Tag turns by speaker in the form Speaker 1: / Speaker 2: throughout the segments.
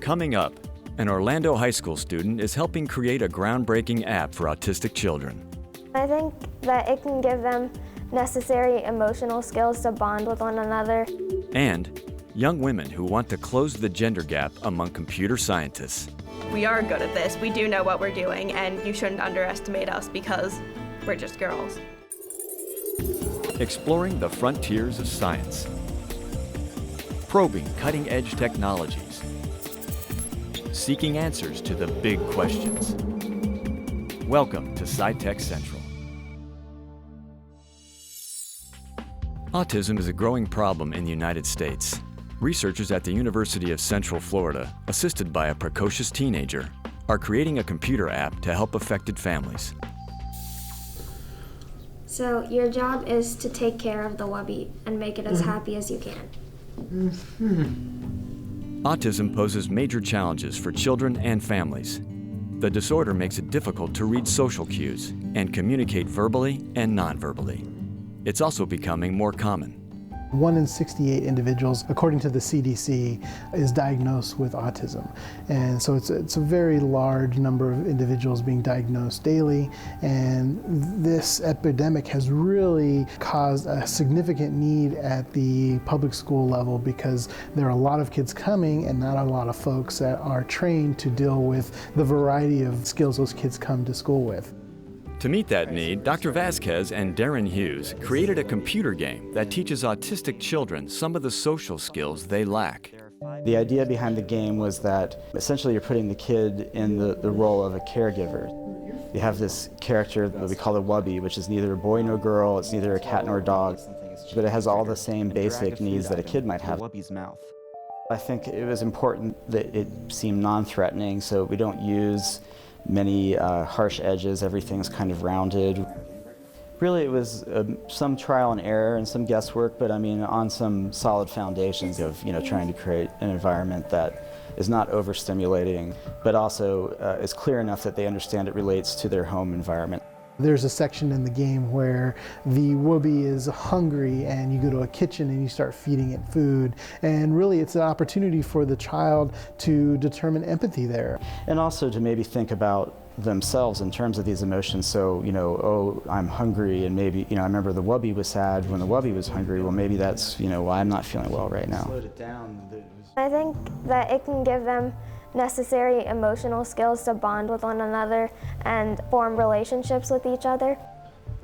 Speaker 1: Coming up, an Orlando high school student is helping create a groundbreaking app for autistic children.
Speaker 2: I think that it can give them necessary emotional skills to bond with one another.
Speaker 1: And young women who want to close the gender gap among computer scientists.
Speaker 3: We are good at this, we do know what we're doing, and you shouldn't underestimate us because we're just girls.
Speaker 1: Exploring the frontiers of science. Probing cutting-edge technologies. Seeking answers to the big questions. Welcome to SciTech Central. Autism is a growing problem in the United States. Researchers at the University of Central Florida, assisted by a precocious teenager, are creating a computer app to help affected families.
Speaker 2: So your job is to take care of the wubby and make it as happy as you can.
Speaker 1: Autism poses major challenges for children and families. The disorder makes it difficult to read social cues and communicate verbally and non-verbally. It's also becoming more common.
Speaker 4: 1 in 68 individuals, according to the CDC, is diagnosed with autism. And so it's a very large number of individuals being diagnosed daily. And this epidemic has really caused a significant need at the public school level because there are a lot of kids coming and not a lot of folks that are trained to deal with the variety of skills those kids come to school with.
Speaker 1: To meet that need, Dr. Vasquez and Darren Hughes created a computer game that teaches autistic children some of the social skills they lack.
Speaker 5: The idea behind the game was that essentially you're putting the kid in the role of a caregiver. You have this character that we call the wubby, which is neither a boy nor girl, it's neither a cat nor a dog, but it has all the same basic needs that a kid might have. I think it was important that it seemed non-threatening, so we don't use many harsh edges, everything's kind of rounded. Really it was some trial and error and some guesswork, but I mean on some solid foundations of trying to create an environment that is not overstimulating, but also is clear enough that they understand it relates to their home environment.
Speaker 4: There's a section in the game where the wubby is hungry and you go to a kitchen and you start feeding it food. And really it's an opportunity for the child to determine empathy there.
Speaker 5: And also to maybe think about themselves in terms of these emotions. So, oh, I'm hungry, and maybe, I remember the wubby was sad when the wubby was hungry. Well, maybe that's, why I'm not feeling well right now.
Speaker 2: I think that it can give them necessary emotional skills to bond with one another and form relationships with each other.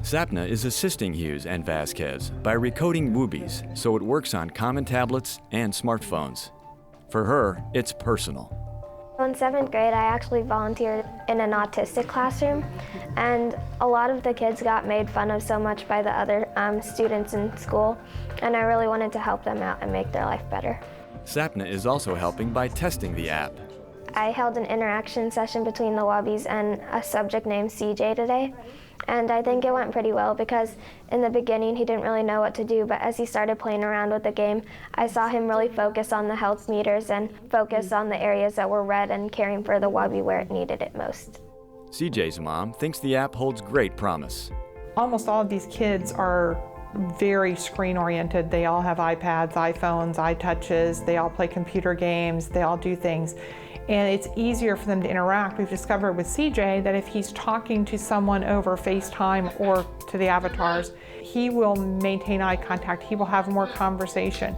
Speaker 1: Sapna is assisting Hughes and Vasquez by recoding wubbies so it works on common tablets and smartphones. For her, it's personal.
Speaker 2: In 7th grade, I actually volunteered in an autistic classroom, and a lot of the kids got made fun of so much by the other students in school, and I really wanted to help them out and make their life better.
Speaker 1: Sapna is also helping by testing the app.
Speaker 2: I held an interaction session between the wubbies and a subject named CJ today, and I think it went pretty well because in the beginning he didn't really know what to do, but as he started playing around with the game, I saw him really focus on the health meters and focus on the areas that were red and caring for the wubby where it needed it most.
Speaker 1: CJ's mom thinks the app holds great promise.
Speaker 6: Almost all of these kids are very screen-oriented. They all have iPads, iPhones, iTouches, they all play computer games, they all do things. And it's easier for them to interact. We've discovered with CJ that if he's talking to someone over FaceTime or to the avatars, he will maintain eye contact. He will have more conversation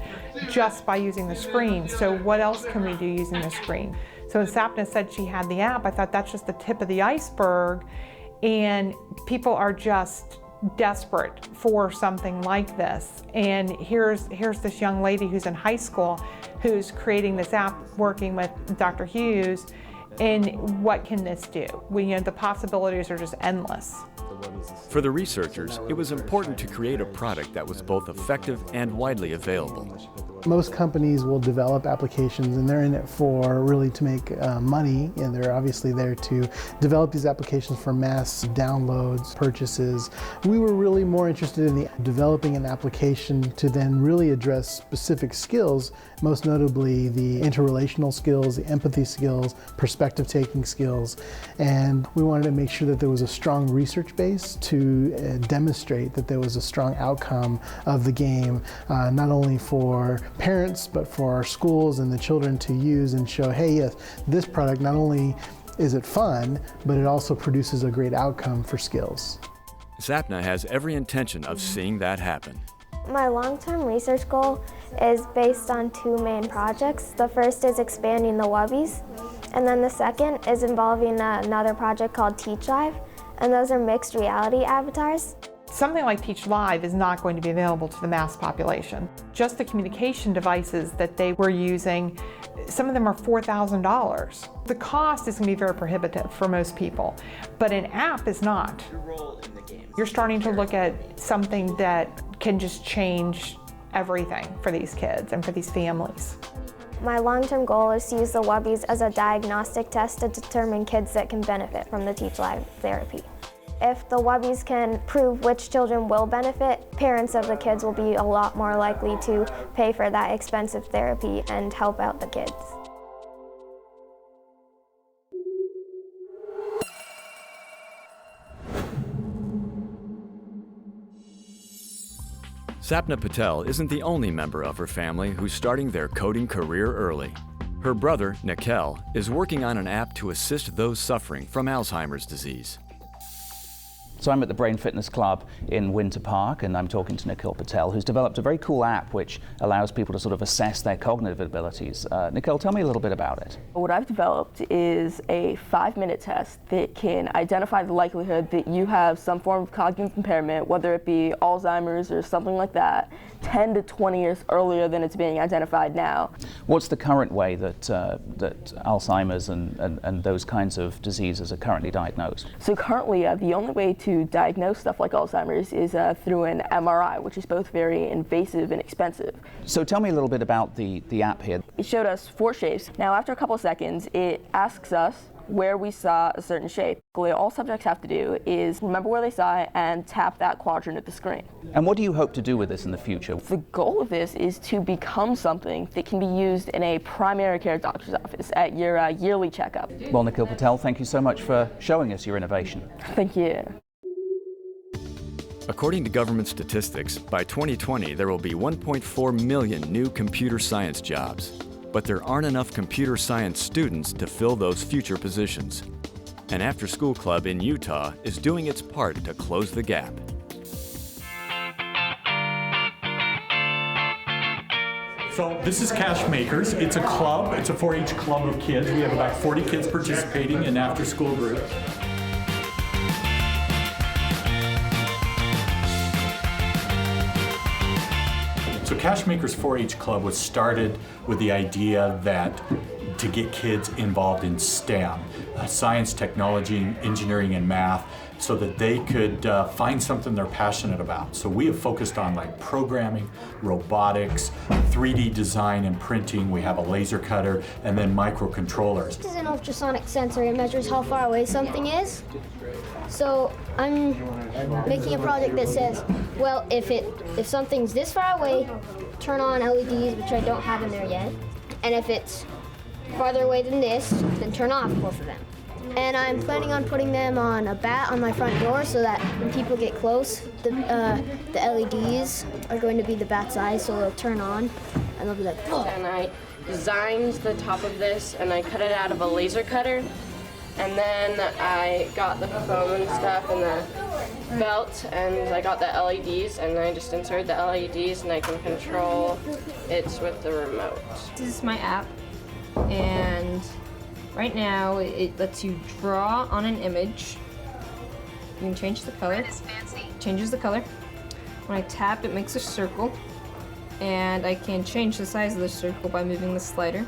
Speaker 6: just by using the screen. So what else can we do using the screen? So when Sapna said she had the app, I thought that's just the tip of the iceberg. And people are just desperate for something like this. And here's this young lady who's in high school who's creating this app working with Dr. Hughes. And what can this do? The possibilities are just endless.
Speaker 1: For the researchers, it was important to create a product that was both effective and widely available.
Speaker 4: Most companies will develop applications and they're in it for really to make money, and they're obviously there to develop these applications for mass downloads, purchases. We were really more interested in developing an application to then really address specific skills, most notably the interrelational skills, the empathy skills, perspective taking skills, and we wanted to make sure that there was a strong research base to demonstrate that there was a strong outcome of the game, not only for parents, but for our schools and the children to use and show, hey, yes, this product not only is it fun, but it also produces a great outcome for skills.
Speaker 1: Sapna has every intention of seeing that happen.
Speaker 2: My long-term research goal is based on two main projects. The first is expanding the Wubbies, and then the second is involving another project called Teach Live, and those are mixed reality avatars.
Speaker 6: Something like Teach Live is not going to be available to the mass population. Just the communication devices that they were using, some of them are $4,000. The cost is going to be very prohibitive for most people, but an app is not. You're starting to look at something that can just change everything for these kids and for these families.
Speaker 2: My long-term goal is to use the Wubbies as a diagnostic test to determine kids that can benefit from the Teach Live therapy. If the Wubbies can prove which children will benefit, parents of the kids will be a lot more likely to pay for that expensive therapy and help out the kids.
Speaker 1: Sapna Patel isn't the only member of her family who's starting their coding career early. Her brother, Nikhil, is working on an app to assist those suffering from Alzheimer's disease.
Speaker 7: So I'm at the Brain Fitness Club in Winter Park, and I'm talking to Nikhil Patel, who's developed a very cool app which allows people to sort of assess their cognitive abilities. Nikhil, tell me a little bit about it.
Speaker 8: What I've developed is a 5-minute test that can identify the likelihood that you have some form of cognitive impairment, whether it be Alzheimer's or something like that, 10 to 20 years earlier than it's being identified now.
Speaker 7: What's the current way that Alzheimer's and those kinds of diseases are currently diagnosed?
Speaker 8: So currently, the only way to diagnose stuff like Alzheimer's is through an MRI, which is both very invasive and expensive.
Speaker 7: So tell me a little bit about the app here.
Speaker 8: It showed us 4 shapes. Now, after a couple of seconds, it asks us where we saw a certain shape. All subjects have to do is remember where they saw it and tap that quadrant of the screen.
Speaker 7: And what do you hope to do with this in the future?
Speaker 8: The goal of this is to become something that can be used in a primary care doctor's office at your yearly checkup.
Speaker 7: Well, Nikhil Patel, thank you so much for showing us your innovation.
Speaker 8: Thank you.
Speaker 1: According to government statistics, by 2020 there will be 1.4 million new computer science jobs. But there aren't enough computer science students to fill those future positions. An after-school club in Utah is doing its part to close the gap.
Speaker 9: So this is Cash Makers. It's a club. It's a 4-H club of kids. We have about 40 kids participating in after-school groups. So Cash Makers 4-H Club was started with the idea that to get kids involved in STEM, science, technology, engineering, and math, so that they could find something they're passionate about. So we have focused on like programming, robotics, 3D design and printing. We have a laser cutter, and then microcontrollers.
Speaker 10: This is an ultrasonic sensor. It measures how far away something is. So I'm making a project that says, well, if something's this far away, turn on LEDs, which I don't have in there yet. And if it's farther away than this, then turn off both of them. And I'm planning on putting them on a bat on my front door so that when people get close, the LEDs are going to be the bat's eyes, so they'll turn on and they'll be like, whoa.
Speaker 11: And I designed the top of this and I cut it out of a laser cutter. And then I got the foam and stuff and the belt, and I got the LEDs, and I just inserted the LEDs, and I can control it with the remote.
Speaker 12: This is my app, and right now it lets you draw on an image. You can change the color. Changes the color. When I tap, it makes a circle, and I can change the size of the circle by moving the slider.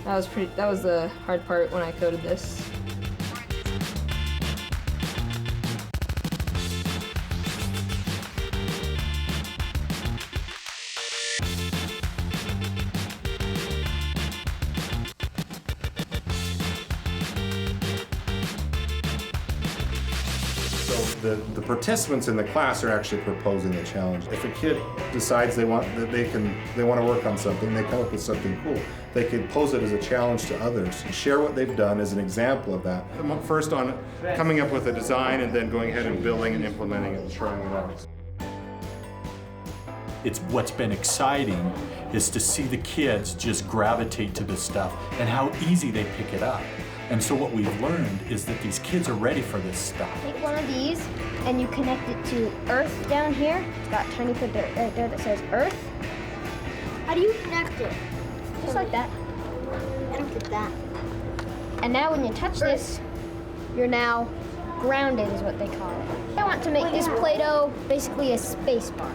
Speaker 12: That was the hard part when I coded this.
Speaker 13: So the participants in the class are actually proposing the challenge. If a kid decides they want to work on something, they come up with something cool, they could pose it as a challenge to others, share what they've done as an example of that. First on coming up with a design and then going ahead and building and implementing it and trying it out.
Speaker 9: It's what's been exciting is to see the kids just gravitate to this stuff and how easy they pick it up. And so what we've learned is that these kids are ready for this stuff.
Speaker 10: Take one of these and you connect it to Earth down here. It's got a tiny bit right there that says Earth. How do you connect it? Just like that. Look at that. And now when you touch this, you're now grounded is what they call it. I want to make this Play-Doh basically a space bar.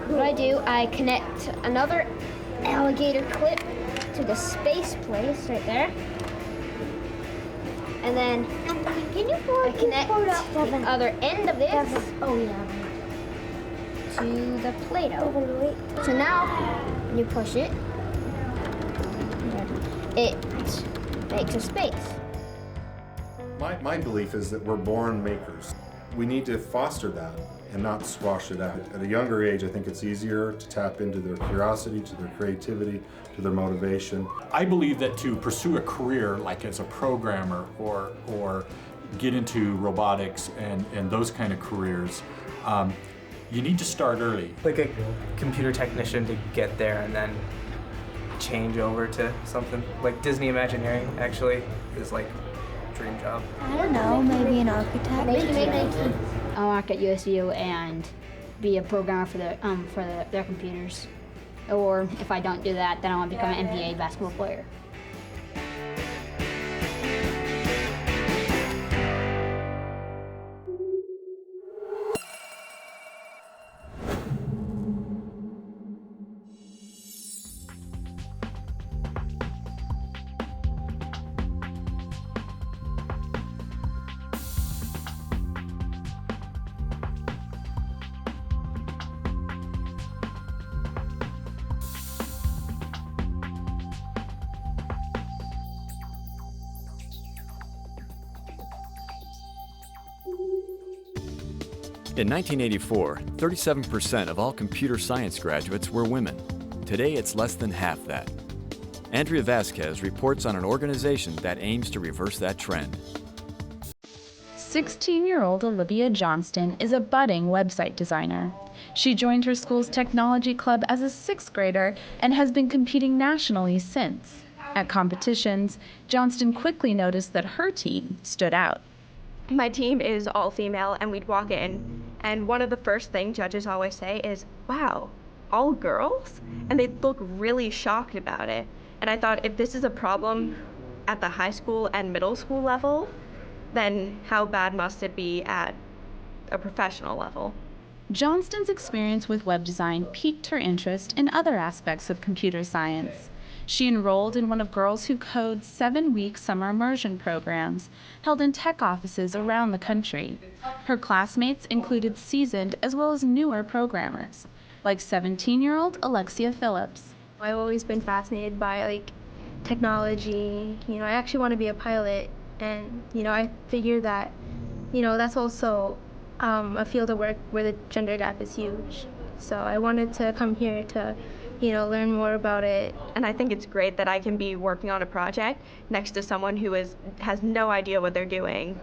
Speaker 10: What I do, I connect another alligator clip to the space place right there. And then I connect the other end of this to the Play-Doh. So now, when you push it, it makes a space.
Speaker 13: My belief is that we're born makers. We need to foster that and not squash it out. At a younger age, I think it's easier to tap into their curiosity, to their creativity, to their motivation.
Speaker 9: I believe that to pursue a career like as a programmer or get into robotics and those kind of careers, you need to start early.
Speaker 14: Like a computer technician to get there and then change over to something. Like Disney Imagineering actually is like a dream job.
Speaker 10: I don't know, maybe an architect. Maybe.
Speaker 15: I'll work at USU and be a programmer for their computers. Or if I don't do that, then I want to become an NBA basketball player.
Speaker 1: In 1984, 37% of all computer science graduates were women. Today, it's less than half that. Andrea Vasquez reports on an organization that aims to reverse that trend.
Speaker 16: 16-year-old Olivia Johnston is a budding website designer. She joined her school's technology club as a 6th grader and has been competing nationally since. At competitions, Johnston quickly noticed that her team stood out.
Speaker 3: My team is all female, and we'd walk in, and one of the first things judges always say is, wow, all girls? And they'd look really shocked about it. And I thought, if this is a problem at the high school and middle school level, then how bad must it be at a professional level?
Speaker 16: Johnston's experience with web design piqued her interest in other aspects of computer science. She enrolled in one of Girls Who Code's 7-week summer immersion programs held in tech offices around the country. Her classmates included seasoned as well as newer programmers, like 17-year-old Alexia Phillips.
Speaker 17: I've always been fascinated by technology. I actually want to be a pilot, and I figured that that's also a field of work where the gender gap is huge. So I wanted to come here to learn more about it.
Speaker 3: And I think it's great that I can be working on a project next to someone who has no idea what they're doing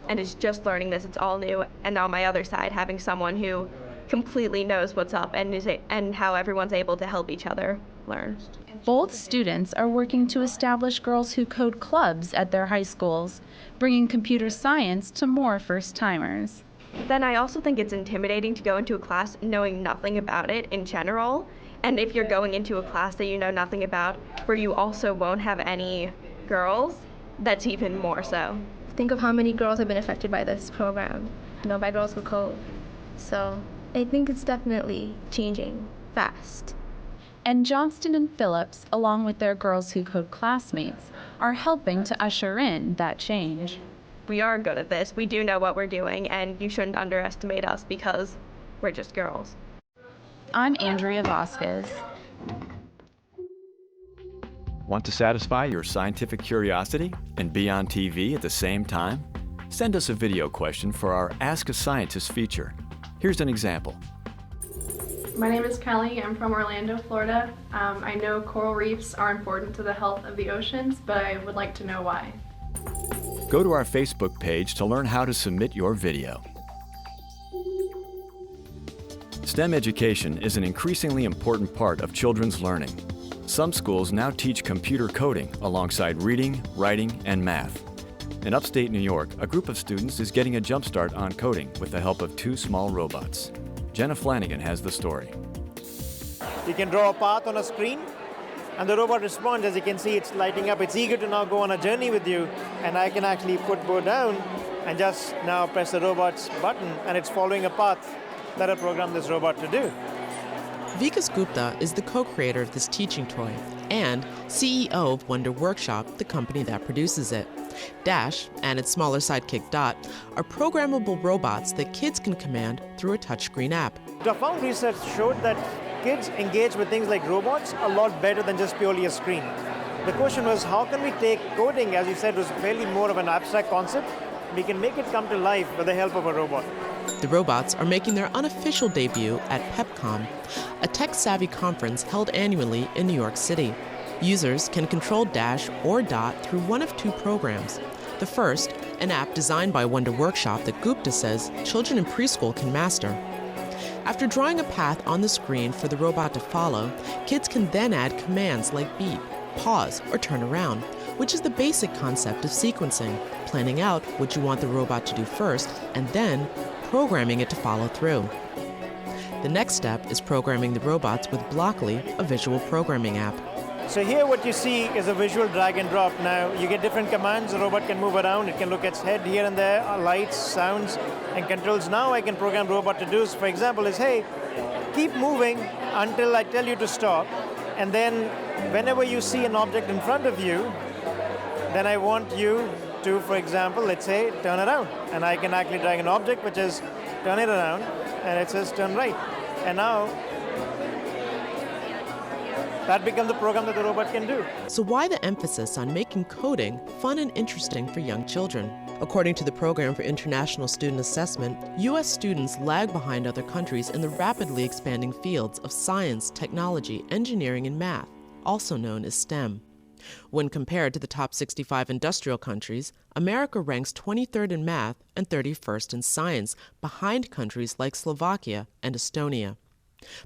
Speaker 3: and is just learning this. It's all new. And on my other side, having someone who completely knows what's up and how everyone's able to help each other learn.
Speaker 16: Both students are working to establish Girls Who Code clubs at their high schools, bringing computer science to more first-timers.
Speaker 3: Then I also think it's intimidating to go into a class knowing nothing about it in general. And if you're going into a class that you know nothing about, where you also won't have any girls, that's even more so.
Speaker 17: Think of how many girls have been affected by this program, by Girls Who Code. So I think it's definitely changing fast.
Speaker 16: And Johnston and Phillips, along with their Girls Who Code classmates, are helping to usher in that change.
Speaker 3: We are good at this. We do know what we're doing, and you shouldn't underestimate us because we're just girls.
Speaker 16: I'm Andrea Vasquez.
Speaker 1: Want to satisfy your scientific curiosity and be on TV at the same time? Send us a video question for our Ask a Scientist feature. Here's an example.
Speaker 18: My name is Kelly. I'm from Orlando, Florida. I know coral reefs are important to the health of the oceans, but I would like to know why.
Speaker 1: Go to our Facebook page to learn how to submit your video. STEM education is an increasingly important part of children's learning. Some schools now teach computer coding alongside reading, writing, and math. In upstate New York, a group of students is getting a jump start on coding with the help of 2 small robots. Jenna Flanagan has the story.
Speaker 19: You can draw a path on a screen, and the robot responds. As you can see, it's lighting up. It's eager to now go on a journey with you, and I can actually put Bo down and just now press the robot's button, and it's following a path that I programmed this robot to do.
Speaker 20: Vikas Gupta is the co-creator of this teaching toy and CEO of Wonder Workshop, the company that produces it. Dash and its smaller sidekick Dot are programmable robots that kids can command through a touchscreen app.
Speaker 19: The found research showed that kids engage with things like robots a lot better than just purely a screen. The question was, how can we take coding, as you said, was fairly more of an abstract concept, we can make it come to life with the help of a robot.
Speaker 20: The robots are making their unofficial debut at PepCom, a tech-savvy conference held annually in New York City. Users can control Dash or Dot through one of 2 programs. The first, an app designed by Wonder Workshop that Gupta says children in preschool can master. After drawing a path on the screen for the robot to follow, kids can then add commands like beep, pause, or turn around, which is the basic concept of sequencing, planning out what you want the robot to do first, and then programming it to follow through. The next step is programming the robots with Blockly, a visual programming app.
Speaker 19: So here what you see is a visual drag and drop. Now you get different commands, the robot can move around, it can look at its head here and there, lights, sounds, and controls. Now I can program the robot to do, for example, is, hey, keep moving until I tell you to stop, and then whenever you see an object in front of you, then I want you to, for example, let's say, turn around. And I can actually drag an object which is turn it around, and it says turn right. And now that becomes the program that the robot can do.
Speaker 20: So why the emphasis on making coding fun and interesting for young children? According to the Program for International Student Assessment, U.S. students lag behind other countries in the rapidly expanding fields of science, technology, engineering, and math, also known as STEM. When compared to the top 65 industrial countries, America ranks 23rd in math and 31st in science, behind countries like Slovakia and Estonia.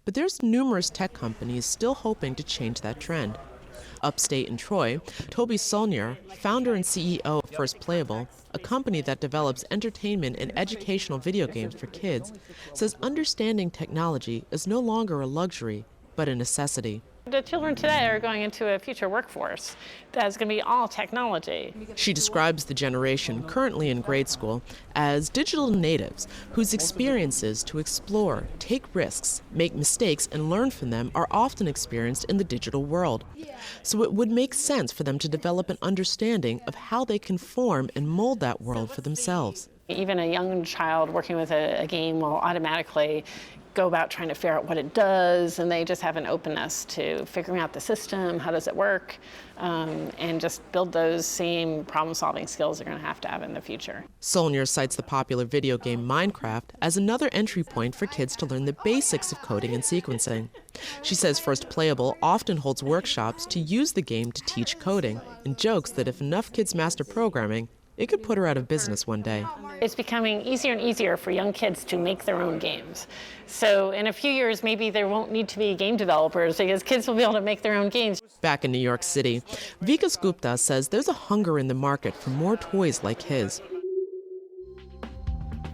Speaker 20: But there's numerous tech companies still hoping to change that trend. Upstate in Troy, Toby Solnier, founder and CEO of First Playable, a company that develops entertainment and educational video games for kids, says understanding technology is no longer a luxury, but a necessity.
Speaker 21: The children today are going into a future workforce that's going to be all technology.
Speaker 20: She describes the generation currently in grade school as digital natives whose experiences to explore, take risks, make mistakes, and learn from them are often experienced in the digital world. So it would make sense for them to develop an understanding of how they can form and mold that world for themselves.
Speaker 21: Even a young child working with a game will automatically go about trying to figure out what it does, and they just have an openness to figuring out the system, how does it work, and just build those same problem-solving skills they're going to have in the future.
Speaker 20: Solnier cites the popular video game Minecraft as another entry point for kids to learn the basics of coding and sequencing. She says First Playable often holds workshops to use the game to teach coding, and jokes that if enough kids master programming, it could put her out of business one day.
Speaker 21: It's becoming easier and easier for young kids to make their own games. So in a few years, maybe there won't need to be game developers because kids will be able to make their own games.
Speaker 20: Back in New York City, Vikas Gupta says there's a hunger in the market for more toys like his.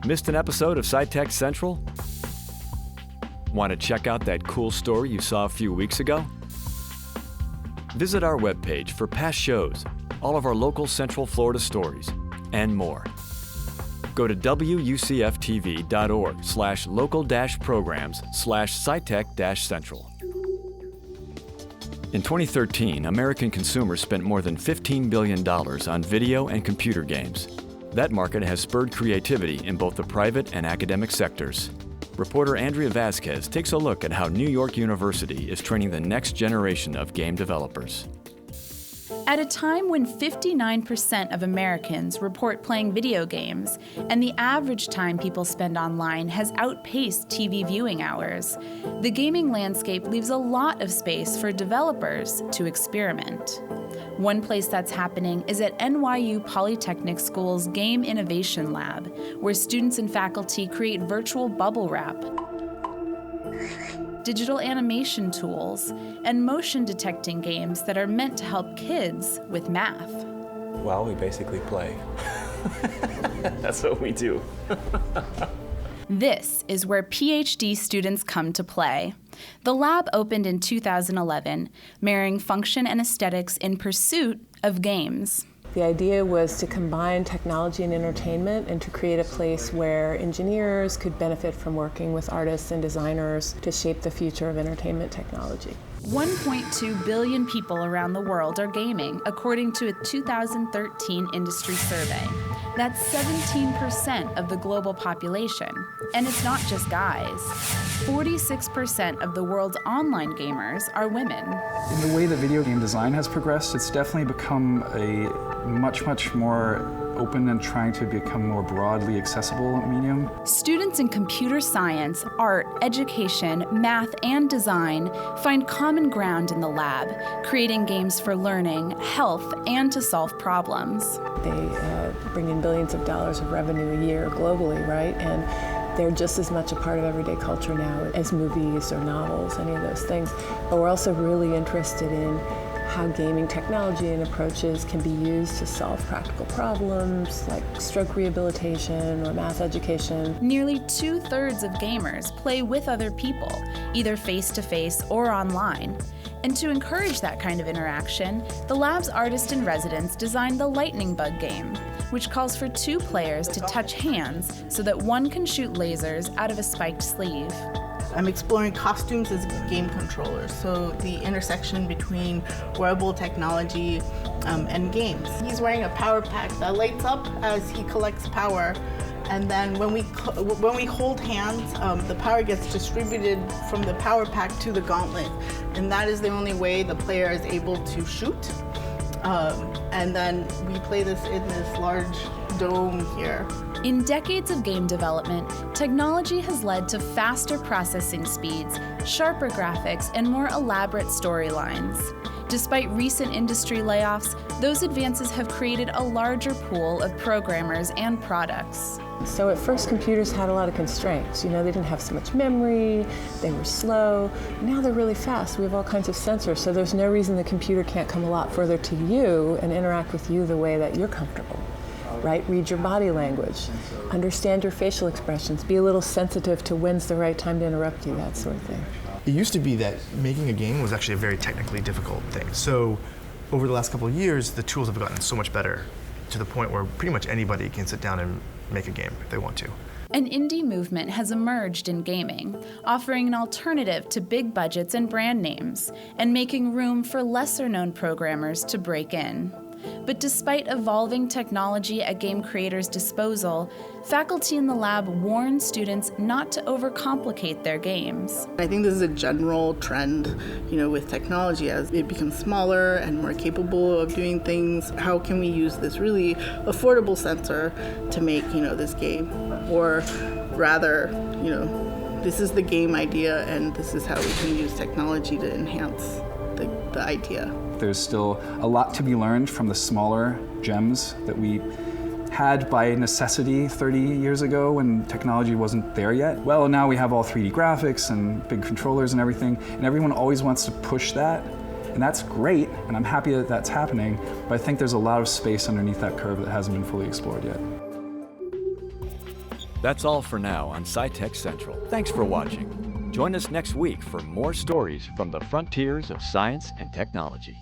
Speaker 1: Missed an episode of SciTech Central? Want to check out that cool story you saw a few weeks ago? Visit our webpage for past shows, all of our local Central Florida stories, and more. Go to wucftv.org/local-programs/SciTech-Central. In 2013, American consumers spent more than $15 billion on video and computer games. That market has spurred creativity in both the private and academic sectors. Reporter Andrea Vasquez takes a look at how New York University is training the next generation of game developers.
Speaker 22: At a time when 59% of Americans report playing video games, and the average time people spend online has outpaced TV viewing hours, the gaming landscape leaves a lot of space for developers to experiment. One place that's happening is at NYU Polytechnic School's Game Innovation Lab, where students and faculty create virtual bubble wrap. digital animation tools, and motion detecting games that are meant to help kids with math.
Speaker 4: Well, we basically play. That's what we do.
Speaker 22: This is where PhD students come to play. The lab opened in 2011, marrying function and aesthetics in pursuit of games.
Speaker 5: The idea was to combine technology and entertainment and to create a place where engineers could benefit from working with artists and designers to shape the future of entertainment technology.
Speaker 22: 1.2 billion people around the world are gaming, according to a 2013 industry survey. That's 17% of the global population. And it's not just guys. 46% of the world's online gamers are women.
Speaker 23: In the way that video game design has progressed, it's definitely become a much more open and trying to become more broadly accessible medium.
Speaker 22: Students in computer science, art, education, math, and design find common ground in the lab, creating games for learning, health, and to solve problems.
Speaker 5: They bring in billions of dollars of revenue a year globally, right? And they're just as much a part of everyday culture now as movies or novels, any of those things. But we're also really interested in how gaming technology and approaches can be used to solve practical problems like stroke rehabilitation or math education.
Speaker 22: Nearly 2/3 of gamers play with other people, either face-to-face or online. And to encourage that kind of interaction, the lab's artist-in-residence designed the Lightning Bug game, which calls for 2 players to touch hands so that one can shoot lasers out of a spiked sleeve.
Speaker 24: I'm exploring costumes as game controllers, so the intersection between wearable technology and games. He's wearing a power pack that lights up as he collects power, and then when we hold hands, the power gets distributed from the power pack to the gauntlet, and that is the only way the player is able to shoot. And then we play this in this large dome here.
Speaker 22: In decades of game development, technology has led to faster processing speeds, sharper graphics, and more elaborate storylines. Despite recent industry layoffs, those advances have created a larger pool of programmers and products.
Speaker 5: So at first computers had a lot of constraints. You know, they didn't have so much memory, they were slow. Now they're really fast. We have all kinds of sensors, so there's no reason the computer can't come a lot further to you and interact with you the way that you're comfortable. Right? Read your body language, understand your facial expressions, be a little sensitive to when's the right time to interrupt you, that sort of thing.
Speaker 25: It used to be that making a game was actually a very technically difficult thing. So over the last couple of years, the tools have gotten so much better to the point where pretty much anybody can sit down and make a game if they want to.
Speaker 22: An indie movement has emerged in gaming, offering an alternative to big budgets and brand names, and making room for lesser-known programmers to break in. But despite evolving technology at game creators' disposal, faculty in the lab warn students not to overcomplicate their games.
Speaker 24: I think this is a general trend, with technology as it becomes smaller and more capable of doing things. How can we use this really affordable sensor to make, this game? Or rather, this is the game idea and this is how we can use technology to enhance the idea.
Speaker 23: There's still a lot to be learned from the smaller gems that we had by necessity 30 years ago when technology wasn't there yet. Well, now we have all 3D graphics and big controllers and everything, and everyone always wants to push that, and that's great, and I'm happy that that's happening, but I think there's a lot of space underneath that curve that hasn't been fully explored yet.
Speaker 1: That's all for now on SciTech Central. Thanks for watching. Join us next week for more stories from the frontiers of science and technology.